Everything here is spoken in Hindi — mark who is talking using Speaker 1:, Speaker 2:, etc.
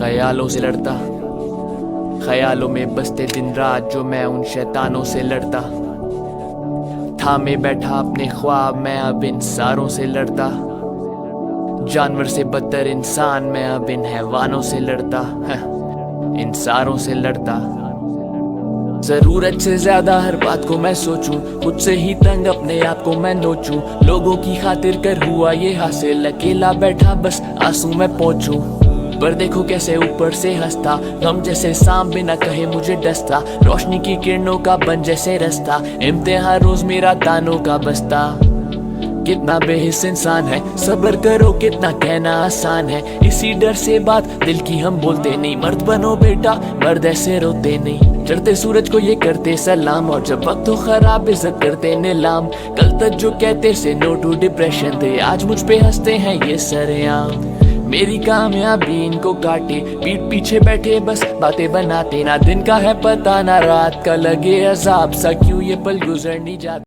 Speaker 1: ख्यालों से लड़ता, ख्यालों में बसते दिन रात जो मैं उन शैतानों से लड़ता। थामे बैठा अपने ख्वाब मैं अब इन सारों से लड़ता। जानवर से बदतर इंसान मैं अब इन हैवानों से लड़ता, इन सारों से लड़ता। जरूरत से ज्यादा हर बात को मैं सोचूं, खुद से ही तंग अपने आप को मैं नोचूं। लोगों की खातिर कर हुआ ये हासिल, अकेला बैठा बस आंसू मैं पहुंचूं। पर देखो कैसे ऊपर से हंसता, गम जैसे सांप बिना कहे मुझे डसता। रोशनी की किरणों का बन जैसे रास्ता, इम्तिहान रोज मेरा तानों का बसता। कितना बेहिस इंसान है, सब्र करो कितना कहना आसान है। इसी डर से बात दिल की हम बोलते नहीं, मर्द बनो बेटा मर्द ऐसे रोते नहीं। चढ़ते सूरज को ये करते सलाम, और जब वक्त हो खराब इज्जत करते नीलाम। कल तक जो कहते से नो टू डिप्रेशन थे, आज मुझ पे हंसते हैं ये सरेआम। मेरी कामयाबी इनको काटे, पीठ पीछे बैठे बस बातें बनाते। ना दिन का है पता ना रात का, लगे अजाब सा क्यों ये पल गुजर नहीं जाता।